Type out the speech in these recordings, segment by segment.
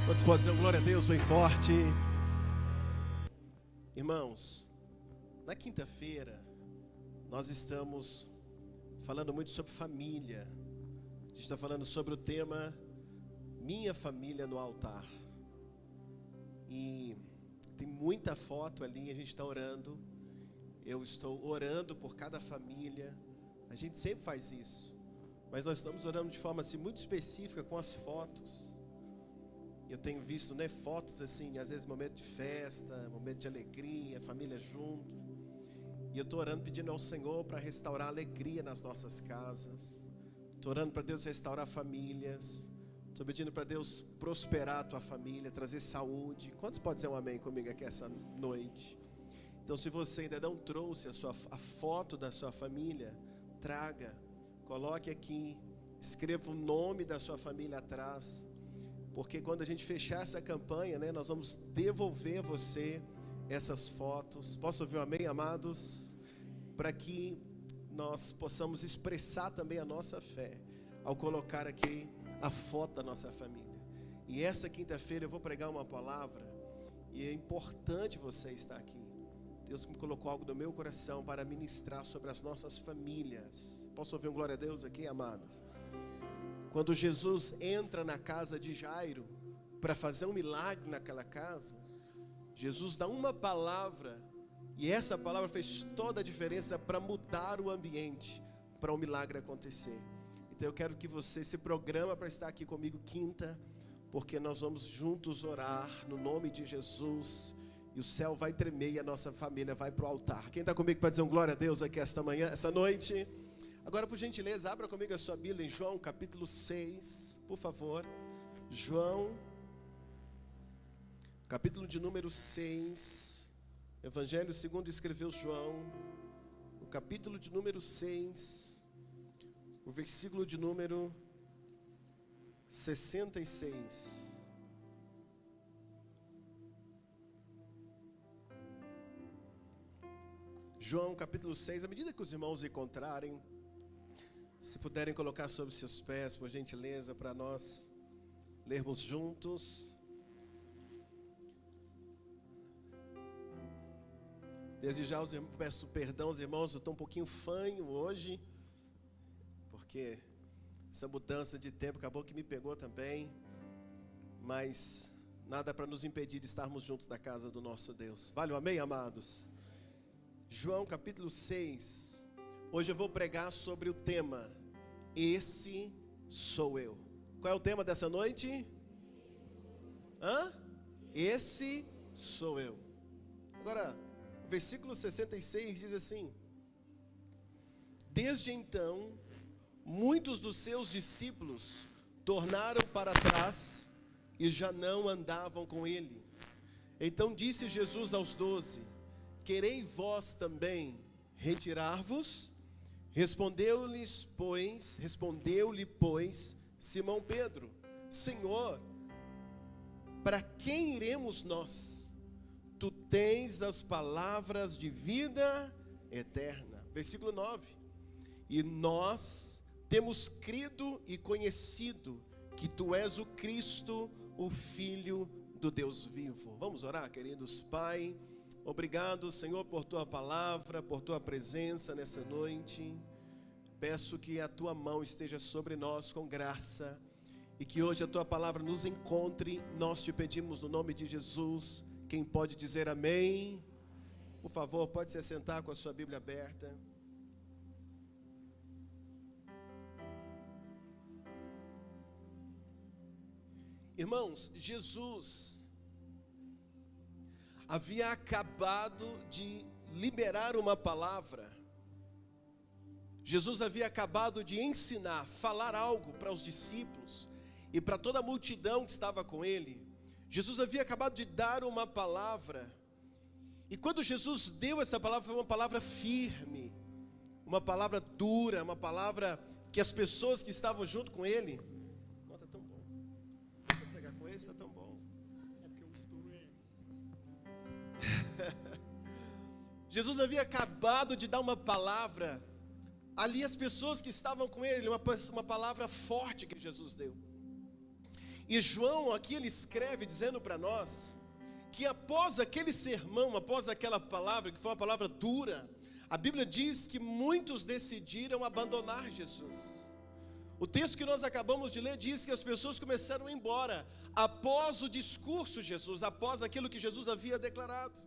Quantos podem dizer glória a Deus bem forte? Irmãos, na quinta-feira nós estamos falando muito sobre família. A gente está falando sobre o tema Minha Família no Altar. E tem muita foto ali, a gente está orando. Eu estou orando por cada família. A gente sempre faz isso, mas nós estamos orando de forma assim, muito específica com as fotos. Eu tenho visto, fotos assim, às vezes momento de festa, momento de alegria, família junto. E eu estou orando pedindo ao Senhor para restaurar a alegria nas nossas casas. Estou orando para Deus restaurar famílias. Estou pedindo para Deus prosperar a tua família, trazer saúde. Quantos podem dizer um amém comigo aqui essa noite? Então, se você ainda não trouxe a foto da sua família, traga, coloque aqui, escreva o nome da sua família atrás. Porque quando a gente fechar essa campanha, nós vamos devolver a você essas fotos. Posso ouvir um amém, amados? Para que nós possamos expressar também a nossa fé ao colocar aqui a foto da nossa família. E essa quinta-feira eu vou pregar uma palavra e é importante você estar aqui. Deus me colocou algo no meu coração para ministrar sobre as nossas famílias. Posso ouvir um glória a Deus aqui, amados? Quando Jesus entra na casa de Jairo para fazer um milagre naquela casa, Jesus dá uma palavra, e essa palavra fez toda a diferença para mudar o ambiente, para o milagre acontecer. Então eu quero que você se programa para estar aqui comigo quinta, porque nós vamos juntos orar no nome de Jesus, e o céu vai tremer e a nossa família vai para o altar. Quem está comigo para dizer um glória a Deus aqui essa noite? Agora, por gentileza, abra comigo a sua Bíblia em João, capítulo 6, por favor. João, capítulo de número 6. Evangelho segundo escreveu João, o capítulo de número 6, o versículo de número 66. João, capítulo 6, à medida que os irmãos encontrarem, se puderem colocar sobre seus pés, por gentileza, para nós lermos juntos. Desde já peço perdão aos irmãos, eu estou um pouquinho fanho hoje, porque essa mudança de tempo acabou que me pegou também, mas nada para nos impedir de estarmos juntos na casa do nosso Deus. Vale o amém, amados? João capítulo 6. Hoje eu vou pregar sobre o tema Esse sou eu. Qual é o tema dessa noite? Esse sou eu. Agora, o versículo 66 diz assim: Desde então, muitos dos seus discípulos tornaram para trás e já não andavam com ele. Então disse Jesus aos 12: Querei vós também retirar-vos? Respondeu-lhe, pois, Simão Pedro: Senhor, para quem iremos nós? Tu tens as palavras de vida eterna. Versículo 9: E nós temos crido e conhecido que tu és o Cristo, o Filho do Deus vivo. Vamos orar, queridos. Pai, obrigado, Senhor, por tua palavra, por tua presença nessa noite. Peço que a tua mão esteja sobre nós com graça e que hoje a tua palavra nos encontre. Nós te pedimos no nome de Jesus. Quem pode dizer amém? Por favor, pode se assentar com a sua Bíblia aberta. Irmãos, Jesus havia acabado de liberar uma palavra. Jesus havia acabado de ensinar, falar algo para os discípulos e para toda a multidão que estava com ele. Jesus havia acabado de dar uma palavra. E quando Jesus deu essa palavra, foi uma palavra firme, uma palavra dura, uma palavra que as pessoas que estavam junto com ele... Não, está tão bom. Vou pegar com esse, está tão bom. É porque eu misturo ele. Jesus havia acabado de dar uma palavra ali, as pessoas que estavam com ele, uma palavra forte que Jesus deu. E João aqui ele escreve dizendo para nós que após aquele sermão, após aquela palavra, que foi uma palavra dura, a Bíblia diz que muitos decidiram abandonar Jesus. O texto que nós acabamos de ler diz que as pessoas começaram a ir embora após o discurso de Jesus, após aquilo que Jesus havia declarado.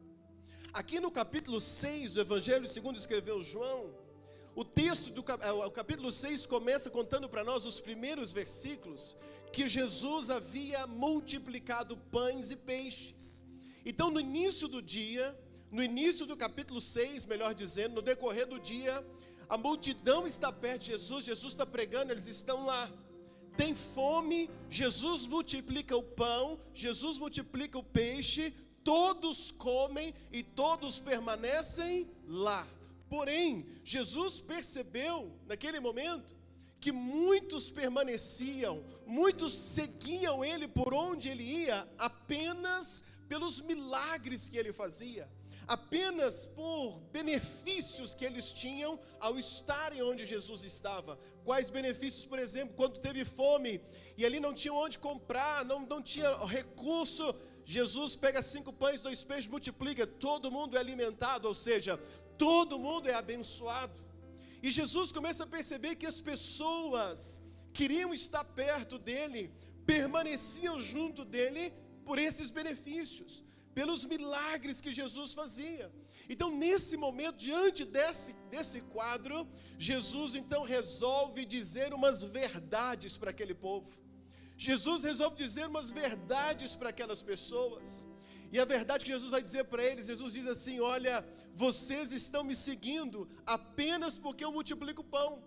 Aqui no capítulo 6 do Evangelho segundo escreveu João, o texto do o capítulo 6 começa contando para nós os primeiros versículos que Jesus havia multiplicado pães e peixes. Então no início do dia, no início do capítulo 6, melhor dizendo, no decorrer do dia, a multidão está perto de Jesus, Jesus está pregando, eles estão lá. Tem fome, Jesus multiplica o pão, Jesus multiplica o peixe, todos comem e todos permanecem lá. Porém, Jesus percebeu naquele momento que muitos permaneciam, muitos seguiam ele por onde ele ia, apenas pelos milagres que ele fazia, apenas por benefícios que eles tinham ao estarem onde Jesus estava. Quais benefícios? Por exemplo, quando teve fome e ali não tinha onde comprar, não tinha recurso, Jesus pega 5 pães, 2 peixes, multiplica, todo mundo é alimentado, ou seja, todo mundo é abençoado. E Jesus começa a perceber que as pessoas queriam estar perto dele, permaneciam junto dele por esses benefícios, pelos milagres que Jesus fazia. Então nesse momento, diante desse quadro, Jesus então resolve dizer umas verdades para aquele povo. Jesus resolve dizer umas verdades para aquelas pessoas. E a verdade que Jesus vai dizer para eles, Jesus diz assim: olha, vocês estão me seguindo apenas porque eu multiplico o pão.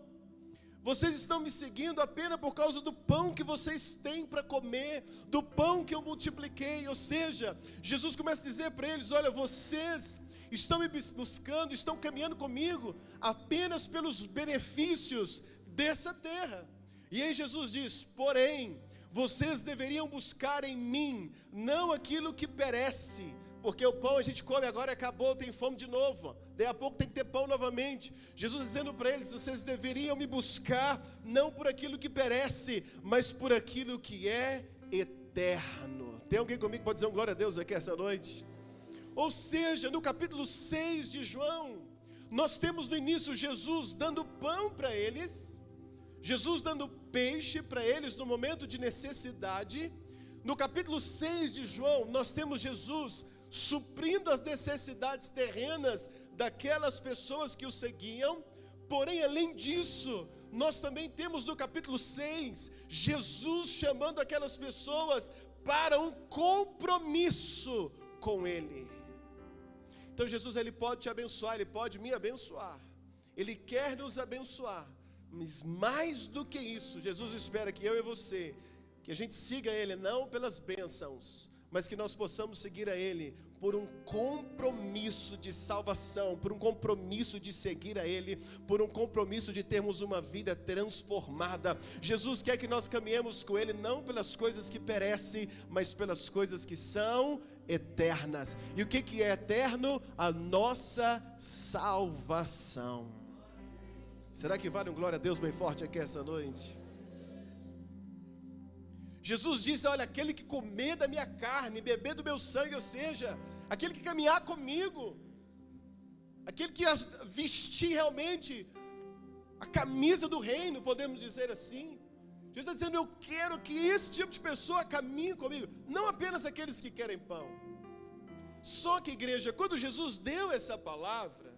Vocês estão me seguindo apenas por causa do pão que vocês têm para comer, do pão que eu multipliquei. Ou seja, Jesus começa a dizer para eles: olha, vocês estão me buscando, estão caminhando comigo apenas pelos benefícios dessa terra. E aí Jesus diz: porém, vocês deveriam buscar em mim, não aquilo que perece, porque o pão a gente come agora, acabou, tem fome de novo, daí a pouco tem que ter pão novamente. Jesus dizendo para eles: vocês deveriam me buscar, não por aquilo que perece, mas por aquilo que é eterno. Tem alguém comigo que pode dizer um glória a Deus aqui essa noite? Ou seja, no capítulo 6 de João, nós temos no início Jesus dando pão para eles, Jesus dando peixe para eles no momento de necessidade. No capítulo 6 de João, nós temos Jesus suprindo as necessidades terrenas daquelas pessoas que o seguiam. Porém, além disso, nós também temos no capítulo 6, Jesus chamando aquelas pessoas para um compromisso com Ele. Então Jesus, Ele pode te abençoar, Ele pode me abençoar, Ele quer nos abençoar. Mas mais do que isso, Jesus espera que eu e você, que a gente siga Ele, não pelas bênçãos, mas que nós possamos seguir a Ele por um compromisso de salvação, por um compromisso de seguir a Ele, por um compromisso de termos uma vida transformada. Jesus quer que nós caminhemos com Ele, não pelas coisas que perecem, mas pelas coisas que são eternas. E o que é eterno? A nossa salvação. Será que vale um glória a Deus bem forte aqui essa noite? Jesus disse: olha, aquele que comer da minha carne, beber do meu sangue, ou seja, aquele que caminhar comigo, aquele que vestir realmente a camisa do reino, podemos dizer assim. Jesus está dizendo: eu quero que esse tipo de pessoa caminhe comigo, não apenas aqueles que querem pão. Só que, igreja, quando Jesus deu essa palavra,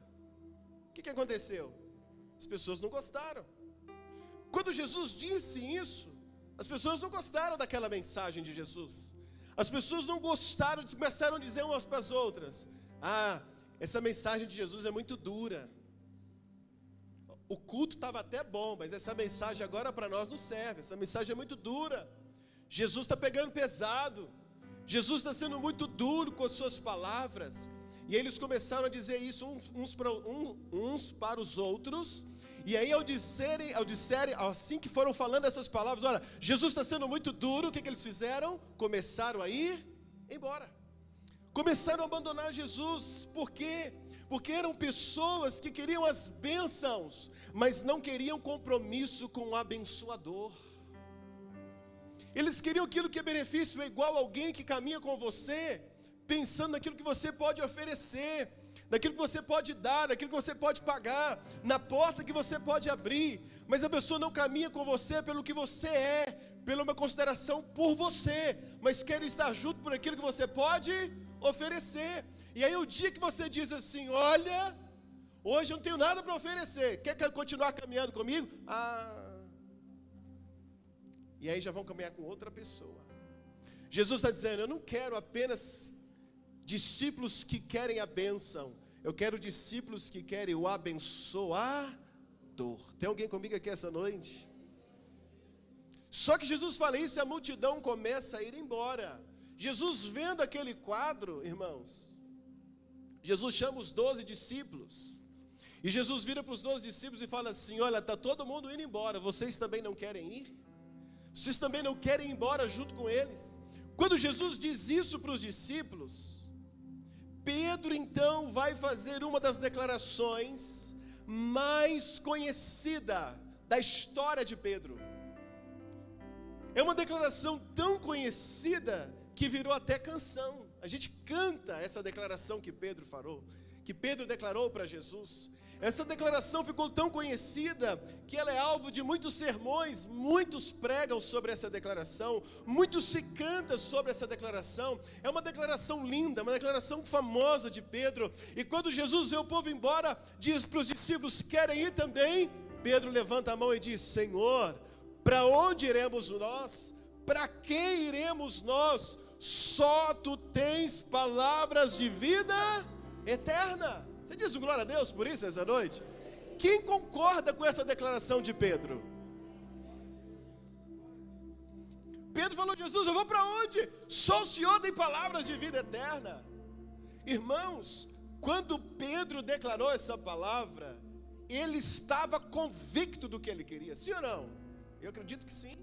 o que aconteceu? As pessoas não gostaram. Quando Jesus disse isso, as pessoas não gostaram daquela mensagem de Jesus. As pessoas não gostaram, começaram a dizer umas para as outras: ah, essa mensagem de Jesus é muito dura. O culto estava até bom, mas essa mensagem agora para nós não serve. Essa mensagem é muito dura. Jesus está pegando pesado. Jesus está sendo muito duro com as suas palavras. E aí eles começaram a dizer isso uns para os outros. E aí ao disserem, assim que foram falando essas palavras: olha, Jesus está sendo muito duro, o que eles fizeram? Começaram a ir embora. Começaram a abandonar Jesus. Por quê? Porque eram pessoas que queriam as bênçãos, mas não queriam compromisso com o abençoador. Eles queriam aquilo que é benefício igual a alguém que caminha com você, pensando naquilo que você pode oferecer, naquilo que você pode dar, naquilo que você pode pagar, na porta que você pode abrir. Mas a pessoa não caminha com você pelo que você é, pela uma consideração por você, mas quer estar junto por aquilo que você pode oferecer. E aí o dia que você diz assim: olha, hoje eu não tenho nada para oferecer, quer continuar caminhando comigo? E aí já vão caminhar com outra pessoa. Jesus está dizendo: eu não quero apenas discípulos que querem a bênção, eu quero discípulos que querem o abençoador. Tem alguém comigo aqui essa noite? Só que Jesus fala isso e a multidão começa a ir embora. Jesus, vendo aquele quadro, irmãos, Jesus chama os 12 discípulos, e Jesus vira para os 12 discípulos e fala assim: olha, está todo mundo indo embora, vocês também não querem ir? Vocês também não querem ir embora junto com eles? Quando Jesus diz isso para os discípulos, Pedro então vai fazer uma das declarações mais conhecida da história de Pedro. É uma declaração tão conhecida que virou até canção. A gente canta essa declaração que Pedro declarou para Jesus. Essa declaração ficou tão conhecida que ela é alvo de muitos sermões, muitos pregam sobre essa declaração, muito se canta sobre essa declaração. É uma declaração linda, uma declaração famosa de Pedro. E quando Jesus vê o povo embora, diz para os discípulos: querem ir também? Pedro levanta a mão e diz: Senhor, para onde iremos nós? Para quem iremos nós? Só Tu tens palavras de vida eterna. Você diz glória a Deus por isso essa noite? Quem concorda com essa declaração de Pedro? Pedro falou: Jesus, eu vou para onde? Só o Senhor tem palavras de vida eterna. Irmãos, quando Pedro declarou essa palavra, ele estava convicto do que ele queria, sim ou não? Eu acredito que sim.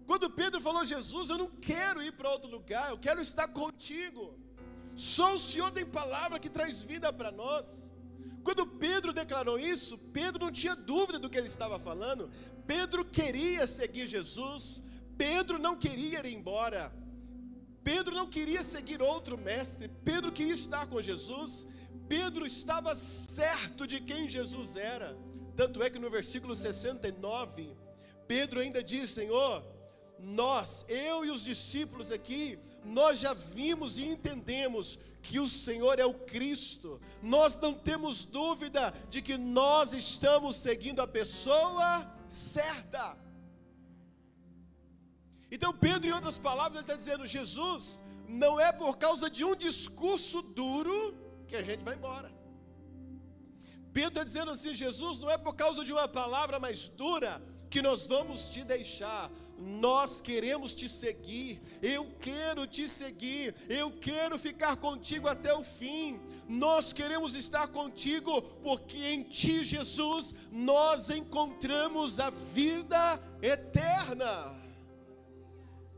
Quando Pedro falou: Jesus, eu não quero ir para outro lugar, eu quero estar contigo. Só o Senhor tem palavra que traz vida para nós. Quando Pedro declarou isso, Pedro não tinha dúvida do que ele estava falando. Pedro queria seguir Jesus, Pedro não queria ir embora, Pedro não queria seguir outro mestre, Pedro queria estar com Jesus. Pedro estava certo de quem Jesus era. Tanto é que no versículo 69, Pedro ainda diz: Senhor, eu e os discípulos aqui, nós já vimos e entendemos que o Senhor é o Cristo. Nós não temos dúvida de que nós estamos seguindo a pessoa certa. Então Pedro, em outras palavras, ele está dizendo: Jesus, não é por causa de um discurso duro que a gente vai embora. Pedro está dizendo assim: Jesus, não é por causa de uma palavra mais dura que nós vamos te deixar. Nós queremos te seguir, eu quero te seguir, eu quero ficar contigo até o fim. Nós queremos estar contigo, porque em ti, Jesus, nós encontramos a vida eterna.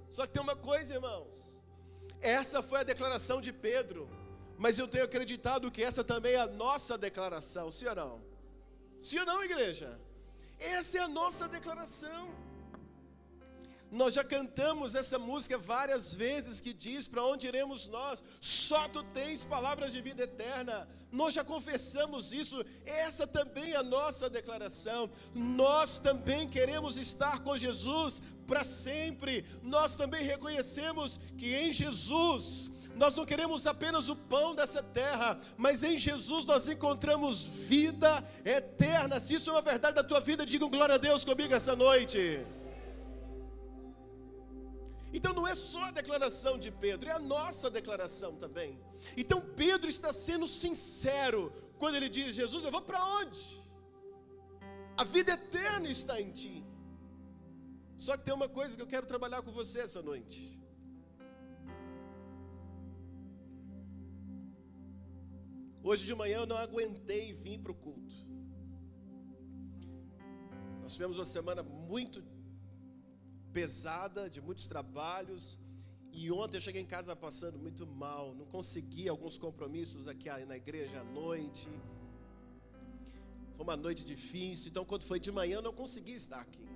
Só que tem uma coisa, irmãos, essa foi a declaração de Pedro, mas eu tenho acreditado que essa também é a nossa declaração, sim ou não? Sim ou não, igreja? Essa é a nossa declaração. Nós já cantamos essa música várias vezes que diz: para onde iremos nós? Só Tu tens palavras de vida eterna. Nós já confessamos isso. Essa também é a nossa declaração. Nós também queremos estar com Jesus para sempre. Nós também reconhecemos que em Jesus nós não queremos apenas o pão dessa terra, mas em Jesus nós encontramos vida eterna. Se isso é uma verdade da tua vida, diga glória a Deus comigo essa noite. Então não é só a declaração de Pedro, é a nossa declaração também. Então Pedro está sendo sincero quando ele diz: Jesus, eu vou para onde? A vida eterna está em ti. Só que tem uma coisa que eu quero trabalhar com você essa noite. Hoje de manhã eu não aguentei vir para o culto. Nós tivemos uma semana muito pesada, de muitos trabalhos, e ontem eu cheguei em casa passando muito mal, não consegui alguns compromissos aqui na igreja à noite, foi uma noite difícil, então quando foi de manhã eu não consegui estar aqui,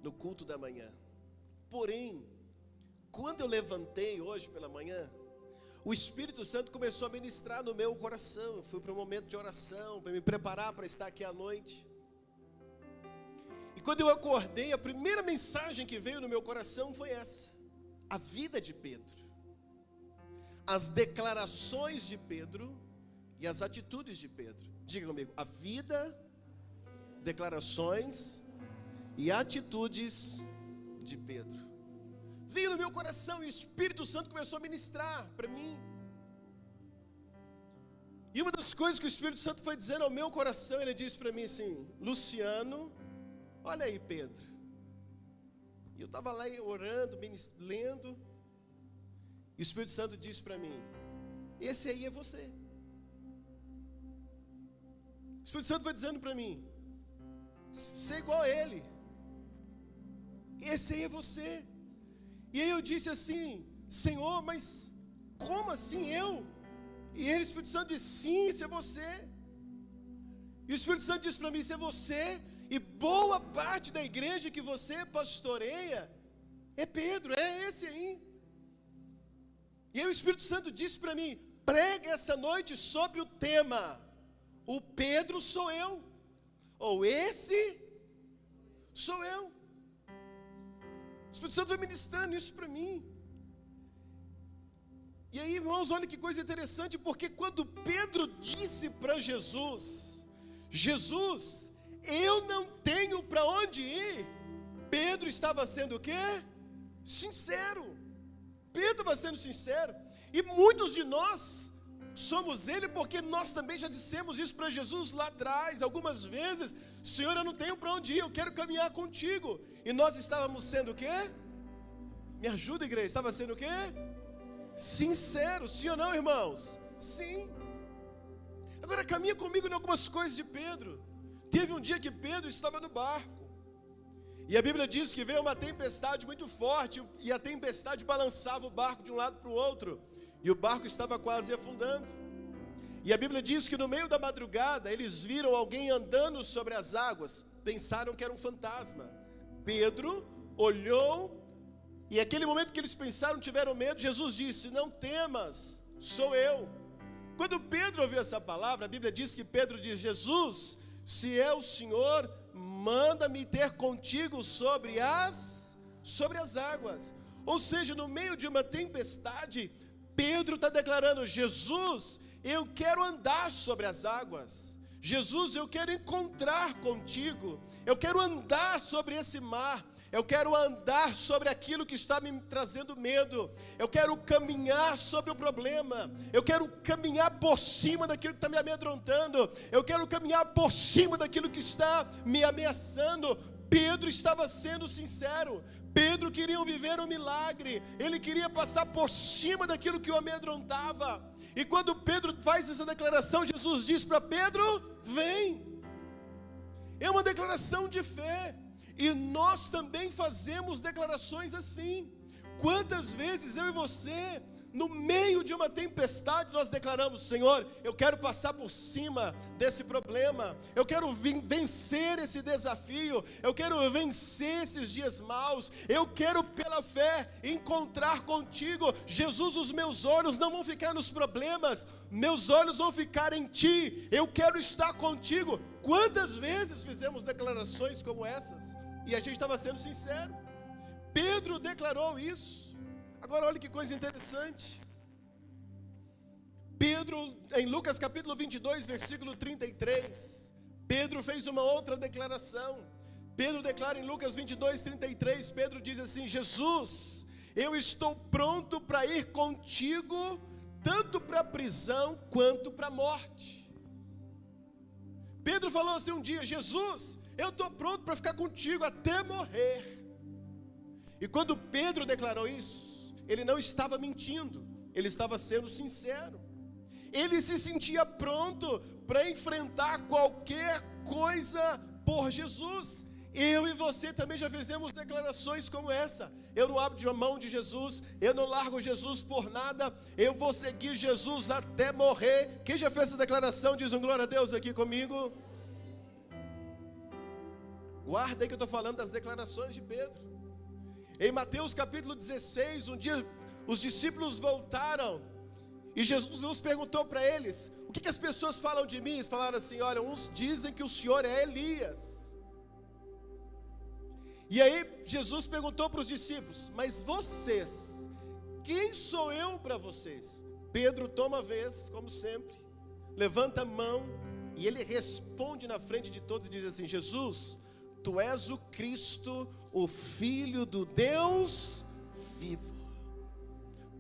no culto da manhã. Porém, quando eu levantei hoje pela manhã, o Espírito Santo começou a ministrar no meu coração. Eu fui para um momento de oração, para me preparar para estar aqui à noite. E quando eu acordei, a primeira mensagem que veio no meu coração foi essa: a vida de Pedro, as declarações de Pedro e as atitudes de Pedro. Diga comigo: a vida, declarações e atitudes de Pedro. Veio no meu coração e o Espírito Santo começou a ministrar para mim. E uma das coisas que o Espírito Santo foi dizendo ao meu coração, ele disse para mim assim: Luciano, olha aí Pedro. E eu estava lá orando, lendo, e o Espírito Santo disse para mim: esse aí é você. O Espírito Santo foi dizendo para mim: ser igual a ele. Esse aí é você. E aí eu disse assim: Senhor, mas como assim eu? E ele, o Espírito Santo disse: sim, isso é você. E o Espírito Santo disse para mim: isso é você. E boa parte da igreja que você pastoreia é Pedro, é esse aí. E aí o Espírito Santo disse para mim: pregue essa noite sobre o tema: o Pedro sou eu, ou esse sou eu. O Espírito Santo vai ministrando isso para mim. E aí, irmãos, olha que coisa interessante, porque quando Pedro disse para Jesus: Jesus, eu não tenho para onde ir, Pedro estava sendo o quê? Sincero. Pedro estava sendo sincero. E muitos de nós somos ele, porque nós também já dissemos isso para Jesus lá atrás, algumas vezes: Senhor, eu não tenho para onde ir, eu quero caminhar contigo. E nós estávamos sendo o quê? Me ajuda, igreja, estava sendo o quê? Sincero, sim ou não, irmãos? Sim. Agora caminha comigo em algumas coisas de Pedro. Teve um dia que Pedro estava no barco, e a Bíblia diz que veio uma tempestade muito forte, e a tempestade balançava o barco de um lado para o outro, e o barco estava quase afundando. E a Bíblia diz que no meio da madrugada eles viram alguém andando sobre as águas, pensaram que era um fantasma. Pedro olhou, e naquele momento que eles pensaram, tiveram medo, Jesus disse: não temas, sou eu. Quando Pedro ouviu essa palavra, a Bíblia diz que Pedro diz: Jesus, se é o Senhor, manda-me ter contigo sobre as águas. Ou seja, no meio de uma tempestade, Pedro está declarando: Jesus, eu quero andar sobre as águas. Jesus, eu quero encontrar contigo. Eu quero andar sobre esse mar. Eu quero andar sobre aquilo que está me trazendo medo. Eu quero caminhar sobre o problema. Eu quero caminhar por cima daquilo que está me amedrontando. Eu quero caminhar por cima daquilo que está me ameaçando. Pedro estava sendo sincero. Pedro queria viver um milagre. Ele queria passar por cima daquilo que o amedrontava. E quando Pedro faz essa declaração, Jesus diz para Pedro: vem. É uma declaração de fé. E nós também fazemos declarações assim. Quantas vezes eu e você, no meio de uma tempestade, nós declaramos: Senhor, eu quero passar por cima desse problema, eu quero vencer esse desafio, eu quero vencer esses dias maus, eu quero pela fé encontrar contigo. Jesus, os meus olhos não vão ficar nos problemas, meus olhos vão ficar em ti, eu quero estar contigo. Quantas vezes fizemos declarações como essas? E a gente estava sendo sincero. Pedro declarou isso. Agora olha que coisa interessante. Pedro, em Lucas capítulo 22, versículo 33, Pedro fez uma outra declaração. Pedro declara em Lucas 22, 33, Pedro diz assim: Jesus, eu estou pronto para ir contigo, tanto para a prisão quanto para a morte. Pedro falou assim um dia: Jesus, eu estou pronto para ficar contigo até morrer. E quando Pedro declarou isso, ele não estava mentindo, ele estava sendo sincero. Ele se sentia pronto para enfrentar qualquer coisa por Jesus. Eu e você também já fizemos declarações como essa: eu não abro a mão de Jesus, eu não largo Jesus por nada, eu vou seguir Jesus até morrer. Quem já fez essa declaração, diz um glória a Deus aqui comigo. Guarda aí que eu estou falando das declarações de Pedro. Em Mateus capítulo 16, um dia os discípulos voltaram e Jesus perguntou para eles: o que as pessoas falam de mim? Eles falaram assim: olha, uns dizem que o Senhor é Elias. E aí Jesus perguntou para os discípulos: mas vocês, quem sou eu para vocês? Pedro toma a vez, como sempre, levanta a mão e ele responde na frente de todos e diz assim: Jesus, tu és o Cristo, o Filho do Deus vivo.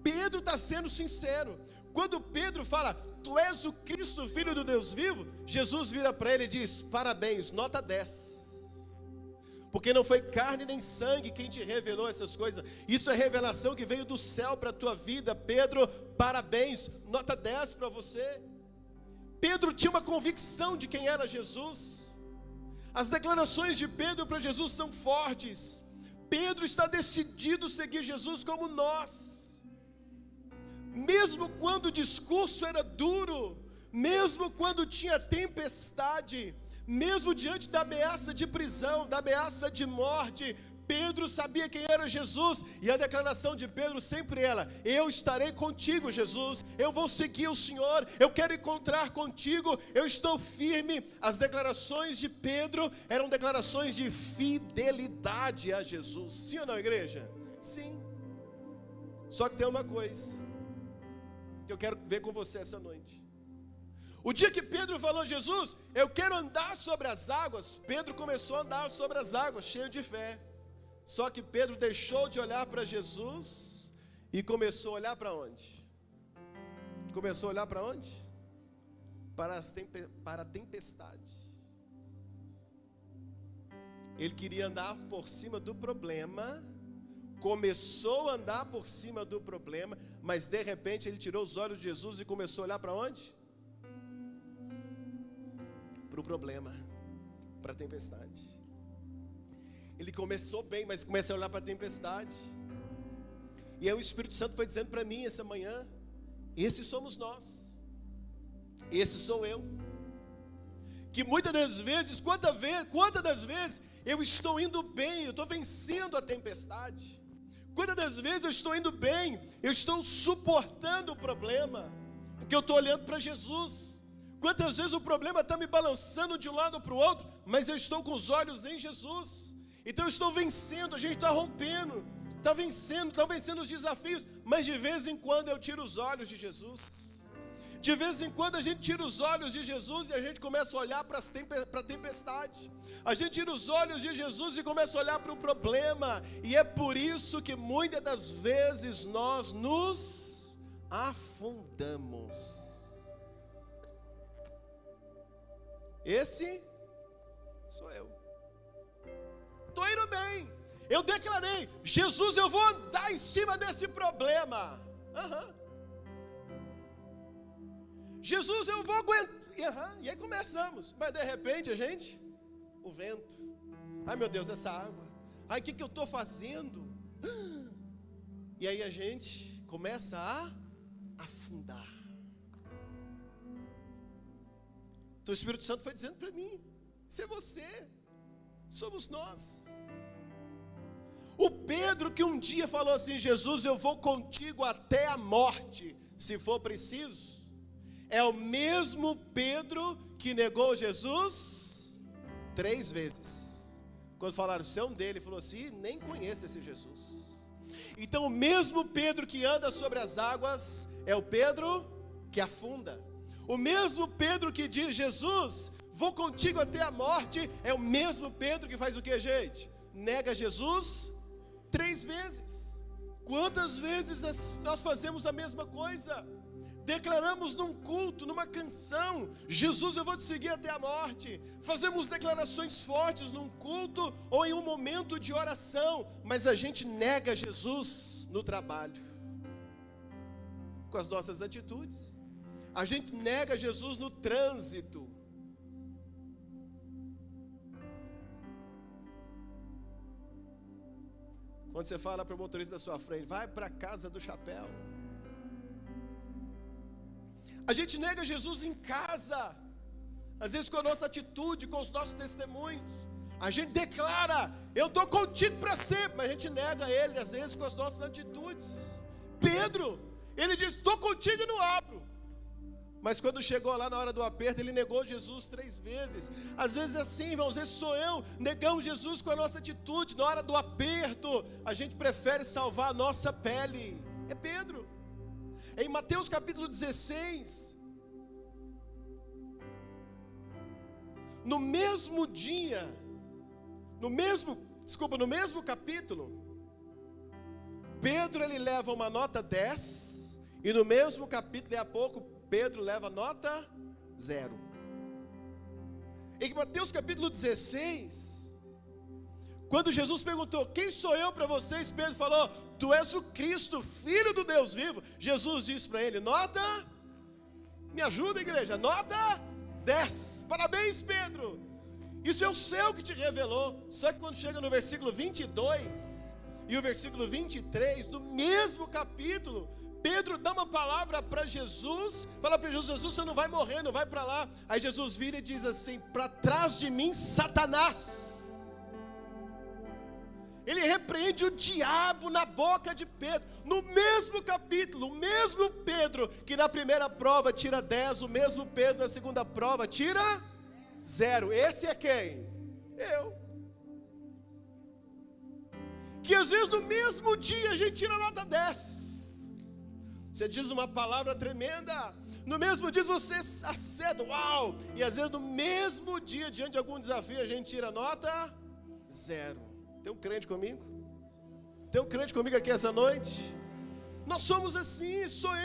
Pedro está sendo sincero. Quando Pedro fala, tu és o Cristo, o Filho do Deus vivo, Jesus vira para ele e diz: parabéns, nota 10. Porque não foi carne nem sangue quem te revelou essas coisas. Isso é revelação que veio do céu para a tua vida. Pedro, parabéns, nota 10 para você. Pedro tinha uma convicção de quem era Jesus. As declarações de Pedro para Jesus são fortes. Pedro está decidido a seguir Jesus como nós. Mesmo quando o discurso era duro, mesmo quando tinha tempestade, mesmo diante da ameaça de prisão, da ameaça de morte, Pedro sabia quem era Jesus, e a declaração de Pedro sempre era: eu estarei contigo, Jesus, eu vou seguir o Senhor, eu quero encontrar contigo, eu estou firme. As declarações de Pedro eram declarações de fidelidade a Jesus. Sim ou não, igreja? Sim. Só que tem uma coisa que eu quero ver com você essa noite. O dia que Pedro falou: Jesus, eu quero andar sobre as águas, Pedro começou a andar sobre as águas, cheio de fé. Só que Pedro deixou de olhar para Jesus e começou a olhar para onde? Começou a olhar para onde? Para a tempestade. Ele queria andar por cima do problema, começou a andar por cima do problema, mas de repente ele tirou os olhos de Jesus e começou a olhar para onde? Para o problema, para a tempestade. Ele começou bem, mas começa a olhar para a tempestade. E aí o Espírito Santo foi dizendo para mim essa manhã: esses somos nós, esse sou eu. Que muitas das vezes, quantas das vezes eu estou indo bem, eu estou vencendo a tempestade. Quantas das vezes eu estou indo bem, eu estou suportando o problema, porque eu estou olhando para Jesus. Quantas vezes o problema está me balançando de um lado para o outro, mas eu estou com os olhos em Jesus. Então eu estou vencendo, a gente está rompendo, está vencendo os desafios, mas de vez em quando eu tiro os olhos de Jesus. De vez em quando a gente tira os olhos de Jesus e a gente começa a olhar para a tempestade. A gente tira os olhos de Jesus e começa a olhar para o problema. E é por isso que muitas das vezes nós nos afundamos. Esse sou eu. Estou indo bem. Eu declarei: Jesus, eu vou andar em cima desse problema. Jesus, eu vou aguentar. E aí começamos. Mas de repente o vento. Ai meu Deus, essa água. Ai, o que eu estou fazendo? E aí a gente começa a afundar. Então o Espírito Santo foi dizendo para mim: isso é você, somos nós. O Pedro que um dia falou assim: Jesus, eu vou contigo até a morte, se for preciso, é o mesmo Pedro que negou Jesus 3 vezes. Quando falaram, você é um dele, ele falou assim: nem conheço esse Jesus. Então o mesmo Pedro que anda sobre as águas é o Pedro que afunda. O mesmo Pedro que diz: Jesus, vou contigo até a morte, é o mesmo Pedro que faz o que, gente? Nega Jesus 3 vezes. Quantas vezes nós fazemos a mesma coisa? Declaramos num culto, numa canção: Jesus, eu vou te seguir até a morte. Fazemos declarações fortes num culto ou em um momento de oração, mas a gente nega Jesus no trabalho, com as nossas atitudes. A gente nega Jesus no trânsito. Quando você fala para o motorista da sua frente: vai para a casa do chapéu. A gente nega Jesus em casa, às vezes com a nossa atitude, com os nossos testemunhos. A gente declara, eu estou contigo para sempre, mas a gente nega Ele, às vezes, com as nossas atitudes. Pedro, ele diz, estou contigo e não abro. Mas quando chegou lá na hora do aperto, ele negou Jesus 3 vezes. Às vezes é assim, irmãos, esse sou eu. Negamos Jesus com a nossa atitude. Na hora do aperto, a gente prefere salvar a nossa pele. É Pedro. Em Mateus capítulo 16, no mesmo dia, no mesmo capítulo, Pedro ele leva uma nota 10, e no mesmo capítulo, daqui a pouco, Pedro leva nota 0. Em Mateus capítulo 16, quando Jesus perguntou, quem sou eu para vocês? Pedro falou, tu és o Cristo, Filho do Deus vivo. Jesus disse para ele, nota, me ajuda igreja, nota 10, parabéns Pedro, isso é o céu que te revelou. Só que quando chega no versículo 22 e o versículo 23 do mesmo capítulo, Pedro dá uma palavra para Jesus, fala para Jesus, Jesus, você não vai morrer, não vai para lá. Aí Jesus vira e diz assim, para trás de mim, Satanás. Ele repreende o diabo na boca de Pedro, no mesmo capítulo, o mesmo Pedro, que na primeira prova tira 10, o mesmo Pedro na segunda prova tira 0, esse é quem? Eu. Que às vezes no mesmo dia a gente tira nota 10, você diz uma palavra tremenda, no mesmo dia você acerta, uau, e às vezes no mesmo dia, diante de algum desafio, a gente tira nota 0, tem um crente comigo? Tem um crente comigo aqui essa noite? Nós somos assim, sou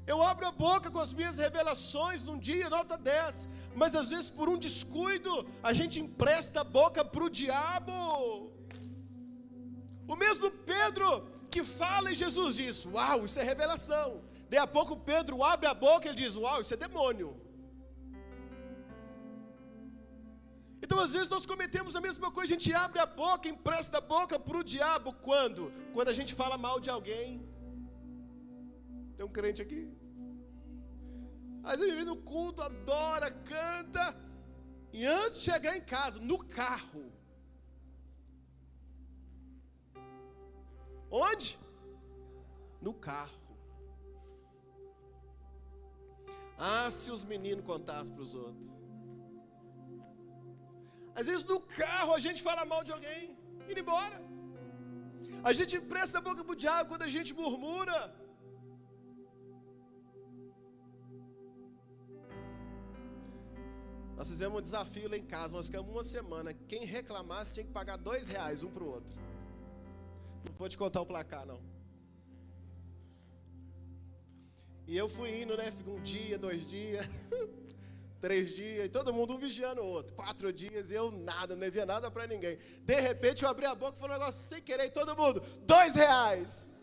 eu abro a boca com as minhas revelações num dia, nota 10, mas às vezes por um descuido, a gente empresta a boca para o diabo. O mesmo Pedro que fala e Jesus diz, uau, isso é revelação. Daí a pouco Pedro abre a boca e ele diz, uau, isso é demônio. Então às vezes nós cometemos a mesma coisa, a gente abre a boca, empresta a boca para o diabo. Quando? Quando a gente fala mal de alguém. Tem um crente aqui? Às vezes vem no culto, adora, canta, e antes de chegar em casa, no carro, onde? No carro. Ah, se os meninos contassem para os outros. Às vezes no carro a gente fala mal de alguém, indo embora. A gente empresta a boca para o diabo quando a gente murmura. Nós fizemos um desafio lá em casa, nós ficamos uma semana. Quem reclamasse tinha que pagar R$2 um para o outro. Não vou te contar o placar não. E eu fui indo, né? Fico 1 dia, 2 dias, 3 dias, e todo mundo um vigiando o outro. 4 dias, e eu nada, não devia nada para ninguém. De repente eu abri a boca e falei um negócio sem querer, e todo mundo, R$2.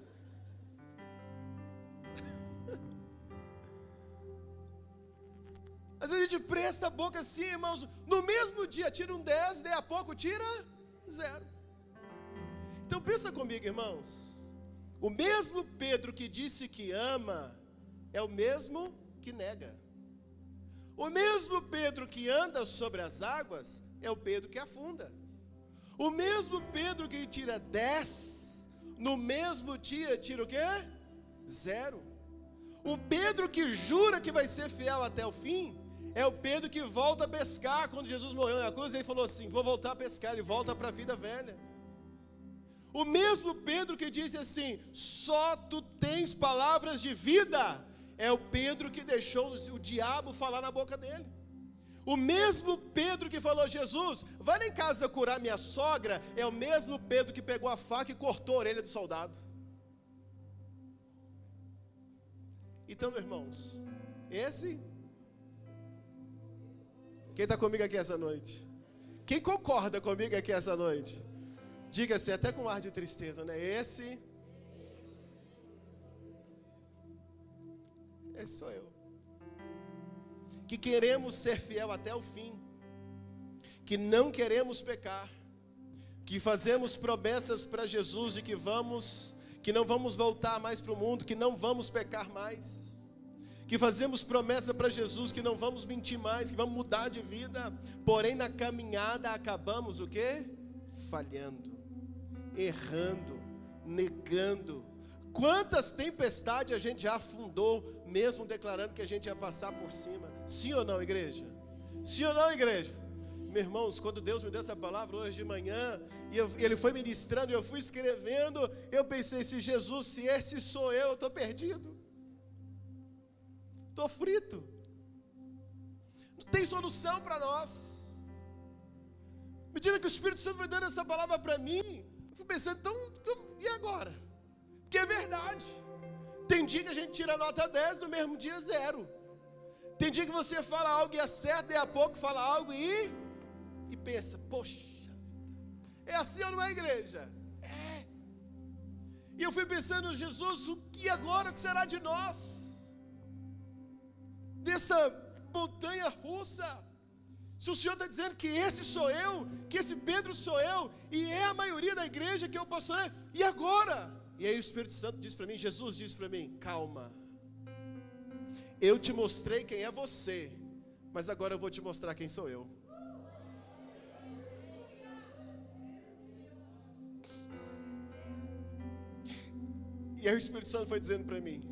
Às vezes a gente presta a boca assim, irmãos, no mesmo dia tira 10, daí a pouco tira 0. Então pensa comigo, irmãos, o mesmo Pedro que disse que ama, é o mesmo que nega. O mesmo Pedro que anda sobre as águas, é o Pedro que afunda. O mesmo Pedro que tira 10, no mesmo dia tira o quê? 0. O Pedro que jura que vai ser fiel até o fim, é o Pedro que volta a pescar. Quando Jesus morreu na cruz, ele falou assim, vou voltar a pescar, ele volta para a vida velha. O mesmo Pedro que disse assim, só tu tens palavras de vida, é o Pedro que deixou o diabo falar na boca dele. O mesmo Pedro que falou, Jesus, vai lá em casa curar minha sogra, é o mesmo Pedro que pegou a faca e cortou a orelha do soldado. Então, meus irmãos, quem está comigo aqui essa noite? Quem concorda comigo aqui essa noite? Diga-se até com ar de tristeza, né? Esse sou eu. Que queremos ser fiel até o fim, que não queremos pecar, que fazemos promessas para Jesus de que não vamos voltar mais para o mundo, que não vamos pecar mais, que fazemos promessa para Jesus que não vamos mentir mais, que vamos mudar de vida, porém na caminhada acabamos o quê? Falhando, errando, negando. Quantas tempestades a gente já afundou, mesmo declarando que a gente ia passar por cima? Sim ou não, igreja? Sim ou não, igreja? Meus irmãos, quando Deus me deu essa palavra hoje de manhã, e Ele foi ministrando, e eu fui escrevendo, eu pensei, se Jesus, se esse sou eu estou perdido. Estou frito. Não tem solução para nós. À medida que o Espírito Santo foi dando essa palavra para mim, eu fui pensando, então, e agora? Porque é verdade. Tem dia que a gente tira nota 10, no mesmo dia 0. Tem dia que você fala algo e acerta, e a pouco fala algo e pensa, poxa, é assim ou não é, igreja? É. E eu fui pensando, Jesus, o que agora, o que será de nós? Dessa montanha russa, se o Senhor está dizendo que esse sou eu, que esse Pedro sou eu, e é a maioria da igreja que eu pastorei, e agora? E aí o Espírito Santo diz para mim, Jesus diz para mim, calma, eu te mostrei quem é você, mas agora eu vou te mostrar quem sou eu. E aí o Espírito Santo foi dizendo para mim,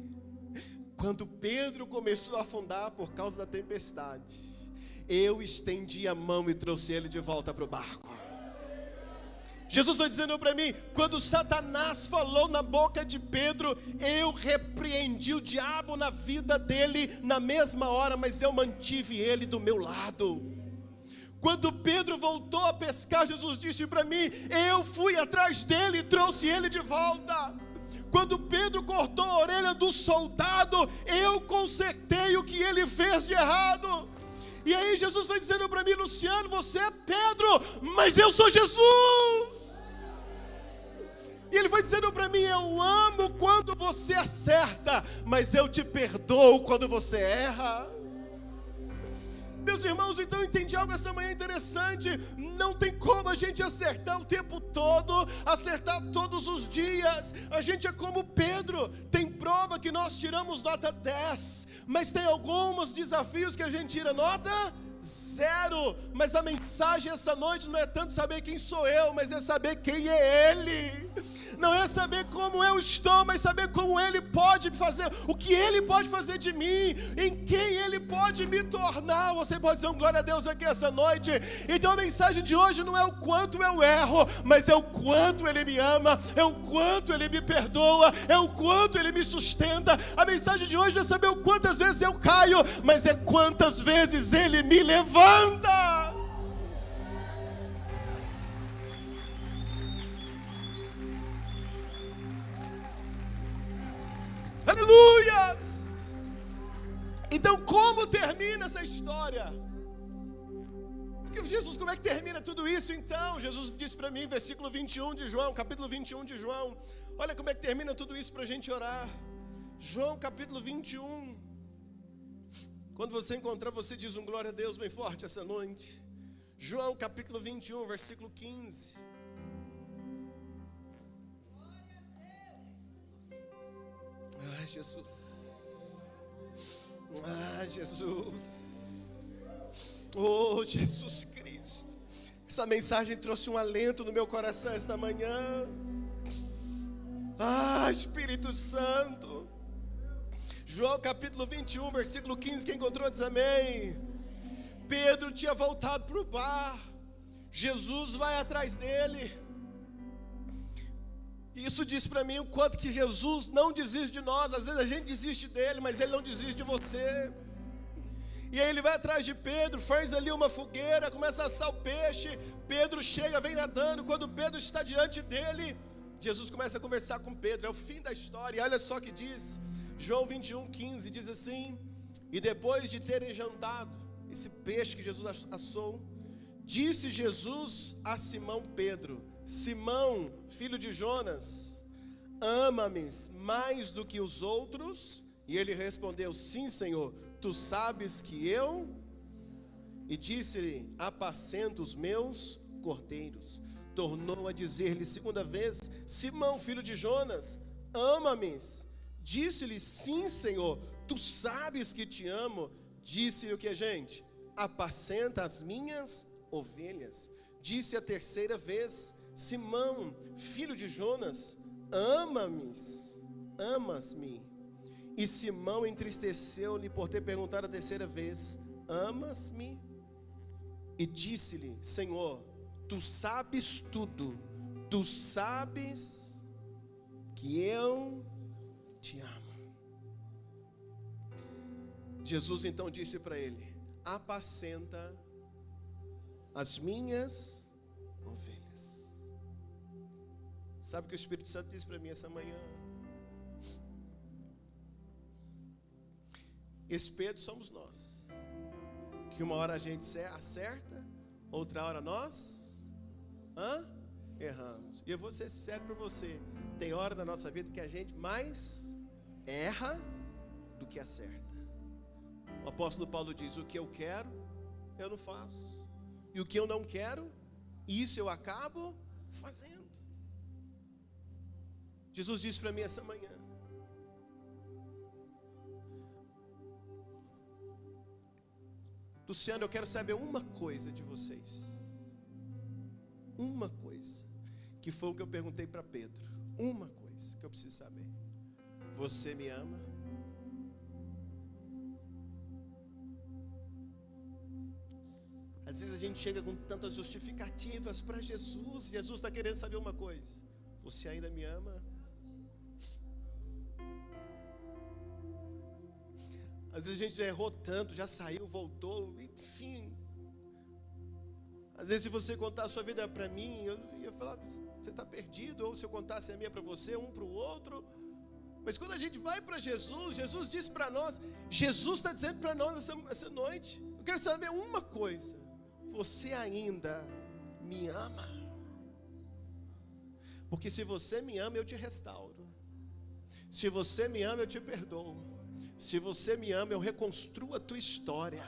quando Pedro começou a afundar por causa da tempestade, eu estendi a mão e trouxe ele de volta para o barco. Jesus foi dizendo para mim, quando Satanás falou na boca de Pedro, eu repreendi o diabo na vida dele na mesma hora, mas eu mantive ele do meu lado. Quando Pedro voltou a pescar, Jesus disse para mim, eu fui atrás dele e trouxe ele de volta. Quando Pedro cortou a orelha do soldado, eu consertei o que ele fez de errado. E aí Jesus vai dizendo para mim, Luciano, você é Pedro, mas eu sou Jesus. E ele vai dizendo para mim, eu amo quando você acerta, mas eu te perdoo quando você erra. Meus irmãos, então eu entendi algo essa manhã interessante. Não tem como a gente acertar o tempo todo, acertar todos os dias. A gente é como Pedro. Tem prova que nós tiramos nota 10, mas tem alguns desafios que a gente tira nota 0. Mas a mensagem essa noite não é tanto saber quem sou eu, mas é saber quem é Ele. Não é saber como eu estou, mas saber como Ele pode fazer, o que Ele pode fazer de mim, em quem Ele pode me tornar. Você pode dizer um glória a Deus aqui essa noite. Então a mensagem de hoje não é o quanto eu erro, mas é o quanto Ele me ama, é o quanto Ele me perdoa, é o quanto Ele me sustenta. A mensagem de hoje não é saber o quantas vezes eu caio, mas é quantas vezes Ele me levanta. Aleluia! Então como termina essa história? Porque Jesus, como é que termina tudo isso então? Jesus disse para mim, versículo 21 de João, capítulo 21 de João. Olha como é que termina tudo isso para a gente orar. João capítulo 21. Quando você encontrar, você diz um glória a Deus bem forte essa noite. João capítulo 21, versículo 15. Ai, Jesus. Ai, Jesus. Oh, Jesus Cristo. Essa mensagem trouxe um alento no meu coração esta manhã. Ah, Espírito Santo. João capítulo 21, versículo 15. Quem encontrou diz amém. Pedro tinha voltado para o bar. Jesus vai atrás dele. Isso diz para mim o quanto que Jesus não desiste de nós. Às vezes a gente desiste dele, mas ele não desiste de você. E aí ele vai atrás de Pedro, faz ali uma fogueira, começa a assar o peixe. Pedro chega, vem nadando. Quando Pedro está diante dele, Jesus começa a conversar com Pedro. É o fim da história. E olha só o que diz João 21, 15, diz assim: e depois de terem jantado esse peixe que Jesus assou, disse Jesus a Simão Pedro: Simão, filho de Jonas, ama-me mais do que os outros? E ele respondeu: sim, Senhor, tu sabes que eu... E disse-lhe: apacenta os meus cordeiros. Tornou a dizer-lhe segunda vez: Simão, filho de Jonas, ama-me? Disse-lhe: sim, Senhor, tu sabes que te amo. Disse-lhe o que, gente? Apacenta as minhas ovelhas. Disse a terceira vez: Simão, filho de Jonas, amas-me? E Simão entristeceu-lhe por ter perguntado a terceira vez: amas-me? E disse-lhe: Senhor, tu sabes tudo, tu sabes que eu te amo. Jesus então disse para ele: apacenta as minhas ovelhas. Sabe o que o Espírito Santo disse para mim essa manhã? Esse Pedro somos nós, que uma hora a gente acerta, outra hora nós erramos. E eu vou ser sincero para você, tem hora na nossa vida que a gente mais erra do que acerta. O apóstolo Paulo diz: o que eu quero, eu não faço, e o que eu não quero, isso eu acabo fazendo. Jesus disse para mim essa manhã: Luciano, eu quero saber uma coisa de vocês. Uma coisa, que foi o que eu perguntei para Pedro. Uma coisa que eu preciso saber: você me ama? Às vezes a gente chega com tantas justificativas para Jesus. Jesus está querendo saber uma coisa: você ainda me ama? Às vezes a gente já errou tanto, já saiu, voltou, enfim. Às vezes se você contar a sua vida para mim, eu ia falar: você está perdido. Ou se eu contasse a minha para você, um para o outro. Mas quando a gente vai para Jesus, Jesus diz para nós, Jesus está dizendo para nós essa noite: eu quero saber uma coisa: você ainda me ama? Porque se você me ama, eu te restauro. Se você me ama, eu te perdoo. Se você me ama, eu reconstruo a tua história.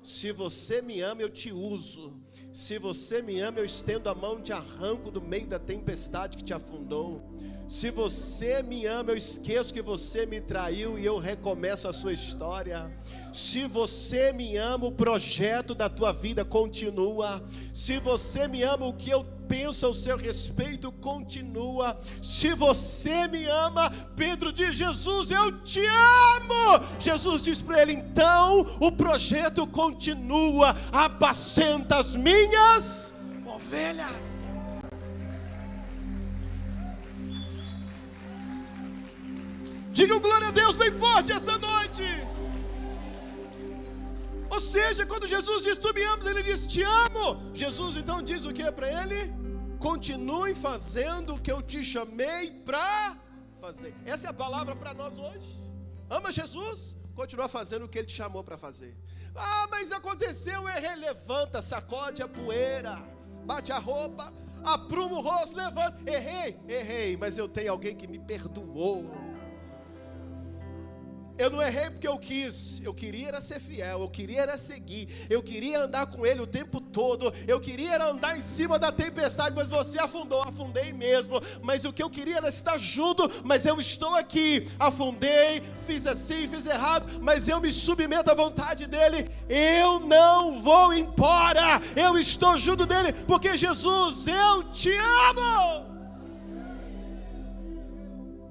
Se você me ama, eu te uso. Se você me ama, eu estendo a mão e te arranco do meio da tempestade que te afundou. Se você me ama, eu esqueço que você me traiu e eu recomeço a sua história. Se você me ama, o projeto da tua vida continua. Se você me ama, o que eu penso ao seu respeito continua. Se você me ama, Pedro diz: Jesus, eu te amo. Jesus diz para ele: então o projeto continua. Apacenta as minhas ovelhas. Diga glória a Deus bem forte essa noite. Ou seja, quando Jesus diz: tu me amas, ele diz: te amo. Jesus então diz o que para ele? Continue fazendo o que eu te chamei para fazer. Essa é a palavra para nós hoje. Ama Jesus? Continua fazendo o que ele te chamou para fazer. Ah, mas aconteceu, errei. Levanta, sacode a poeira, bate a roupa, apruma o rosto, levanta. Errei, mas eu tenho alguém que me perdoou. Eu não errei porque eu quis, eu queria era ser fiel, eu queria era seguir, eu queria andar com ele o tempo todo, eu queria era andar em cima da tempestade, mas você afundou. Afundei mesmo, mas o que eu queria era estar junto, mas eu estou aqui. Afundei, fiz assim, fiz errado, mas eu me submeto à vontade dele. Eu não vou embora, eu estou junto dele, porque Jesus, eu te amo.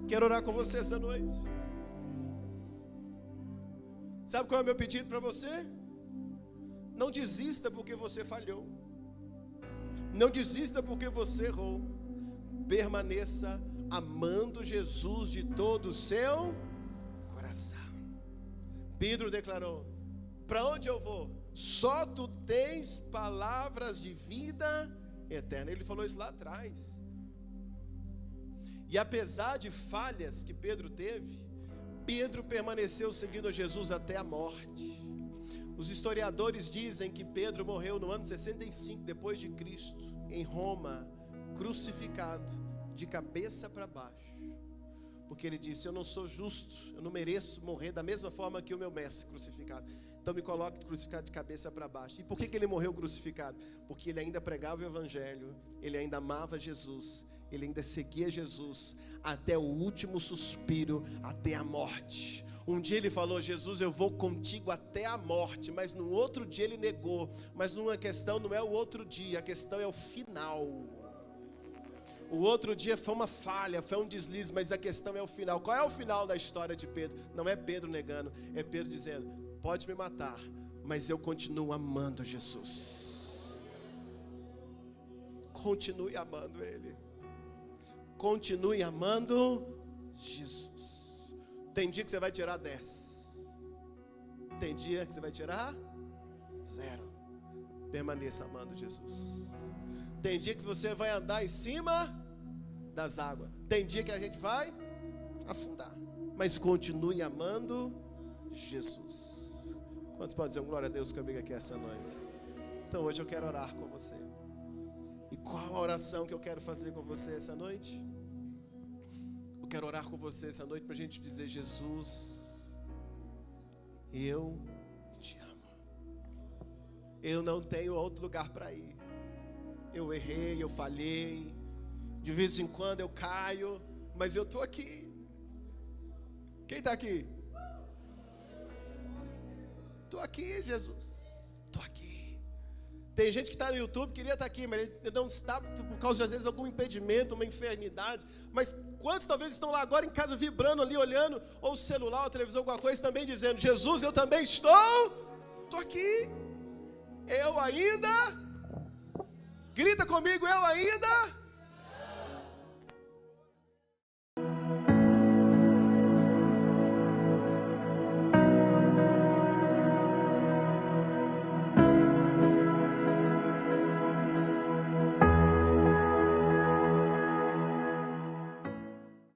Quero orar com você essa noite. Sabe qual é o meu pedido para você? Não desista porque você falhou. Não desista porque você errou. Permaneça amando Jesus de todo o seu coração. Pedro declarou: para onde eu vou? Só tu tens palavras de vida eterna. Ele falou isso lá atrás. E apesar de falhas que Pedro teve, Pedro permaneceu seguindo Jesus até a morte. Os historiadores dizem que Pedro morreu no ano 65 depois de Cristo, em Roma, crucificado, de cabeça para baixo. Porque ele disse: eu não sou justo, eu não mereço morrer da mesma forma que o meu mestre crucificado. Então me coloque crucificado de cabeça para baixo. E por que ele morreu crucificado? Porque ele ainda pregava o evangelho, ele ainda amava Jesus, ele ainda seguia Jesus até o último suspiro, até a morte. Um dia ele falou: Jesus, eu vou contigo até a morte. Mas no outro dia ele negou. Mas numa questão não é o outro dia, a questão é o final. O outro dia foi uma falha, foi um deslize, mas a questão é o final. Qual é o final da história de Pedro? Não é Pedro negando, é Pedro dizendo: pode me matar, mas eu continuo amando Jesus. Continue amando Ele. Continue amando Jesus. Tem dia que você vai tirar 10. Tem dia que você vai tirar 0. Permaneça amando Jesus. Tem dia que você vai andar em cima das águas. Tem dia que a gente vai afundar. Mas continue amando Jesus. Quantos podem dizer glória a Deus comigo aqui essa noite? Então hoje eu quero orar com você. E qual a oração que eu quero fazer com você essa noite? Eu quero orar com você essa noite para a gente dizer: Jesus, eu te amo. Eu não tenho outro lugar para ir. Eu errei, eu falhei. De vez em quando eu caio, mas eu estou aqui. Quem está aqui? Estou aqui, Jesus. Estou aqui. Tem gente que está no YouTube, queria estar aqui, mas ele não está por causa de, às vezes, algum impedimento, uma enfermidade. Mas quantos talvez estão lá agora em casa vibrando ali, olhando, ou o celular, ou a televisão, alguma coisa, também dizendo: Jesus, eu também estou aqui. Eu ainda, grita comigo, eu ainda